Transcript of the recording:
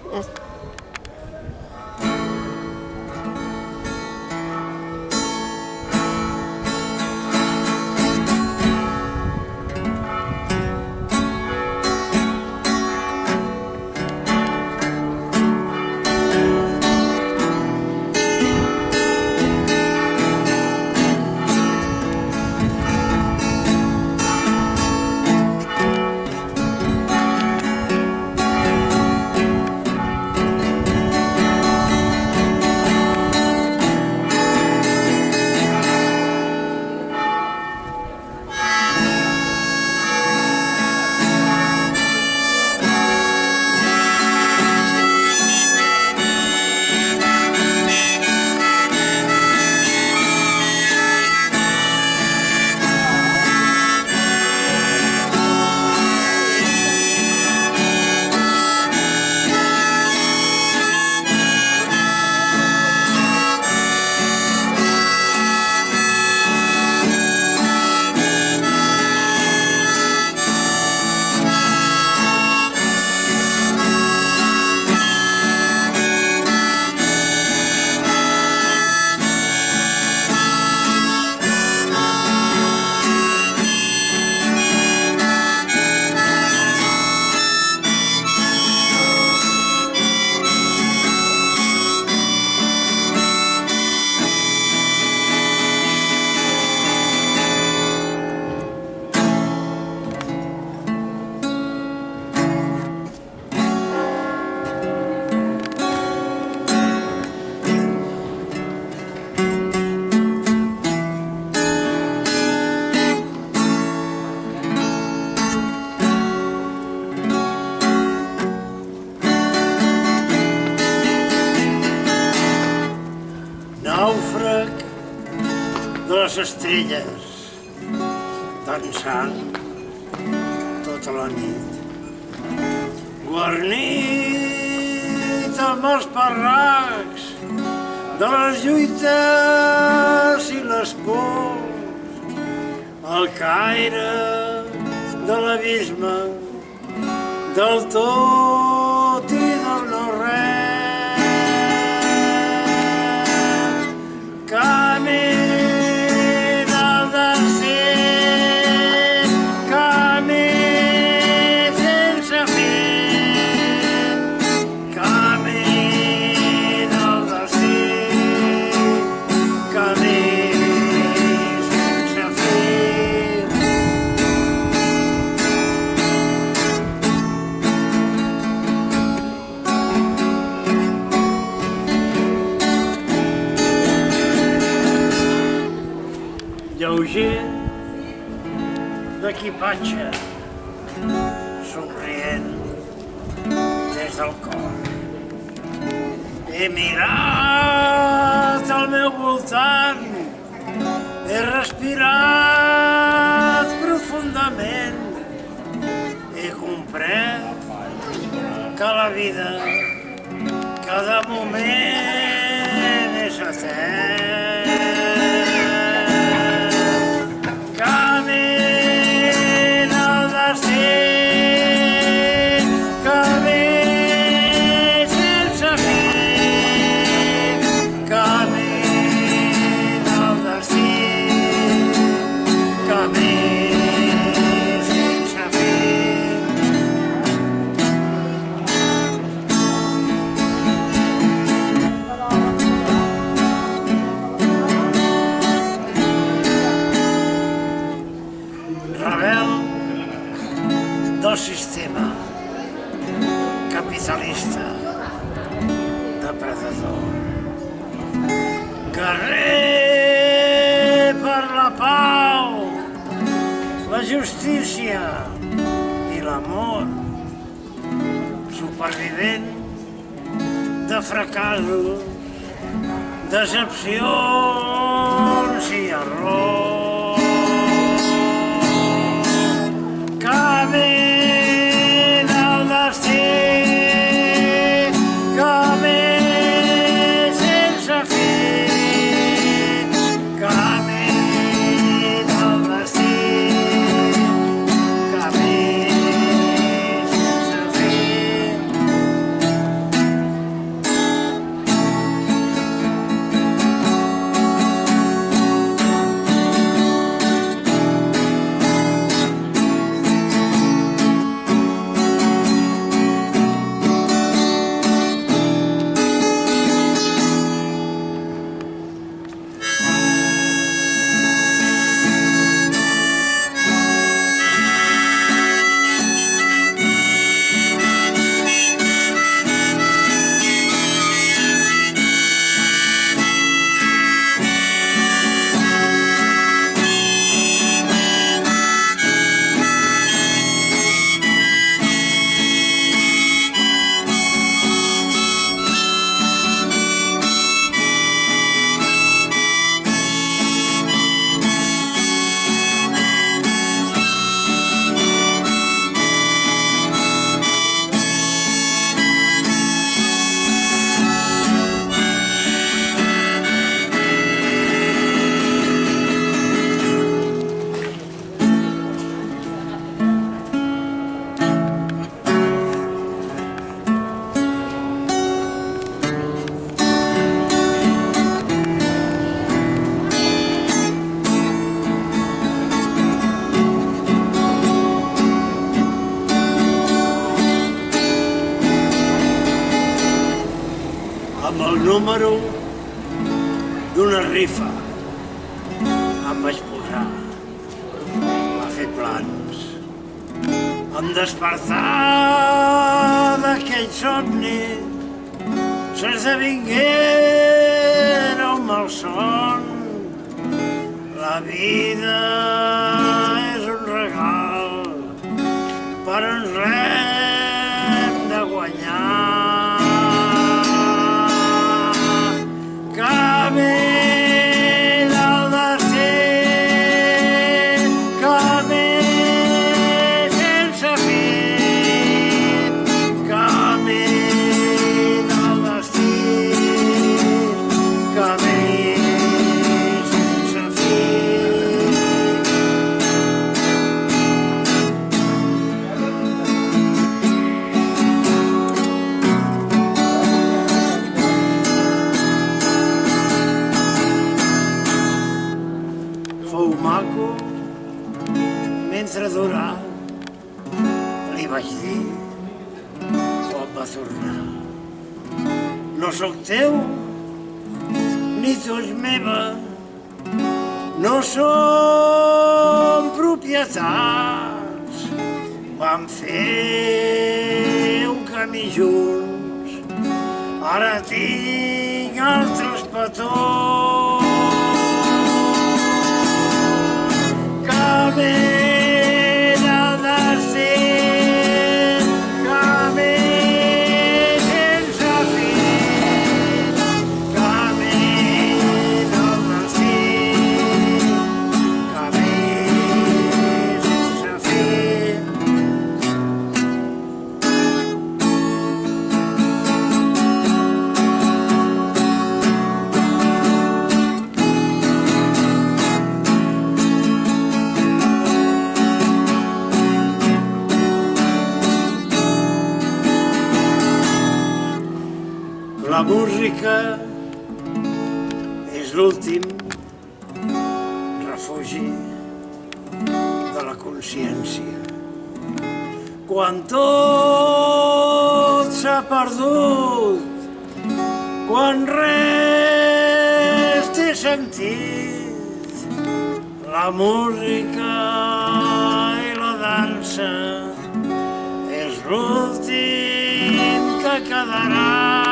Ja està. Nàufrag de les estrelles, dansant tota la nit. Guarnit amb els parracs de les lluites i les pors, el caire de l'abisme, del tot i del no-res. Camí del destí, camí sense fi, camí del destí, camí sense fi. Lleuger d'equipatge, somrient des del cor. He mirat al meu voltant, he respirat profundament, he comprès que la vida, cada moment és etern. Del sistema capitalista depredador. Guerrer per la pau, la justícia i l'amor, supervivent de fracassos, decepcions i errors. Camí del destí, camí sense fi, camí del destí, camí sense fi. amb el número d'una rifa. Em vaig posar a fer plans. Em despertar d'aquell somni s'esdevinguera un malson. La vida és un regal, però ens l'hem de guanyar. Camí del destí, camí sense fi, camí del destí, camí sense fi. Fou maco mentre durava, li vaig dir quan va tornar. No sóc teu, ni tu ets meva, no som propietats. Vam fer un camí junts, ara tinc altres petons. Camí del destí, camí sense fi, camí del destí, camí sense fi. La música és l'últim refugi de la consciència. Quan tot s'ha perdut, quan res té sentit, la música i la dansa és l'últim que quedarà.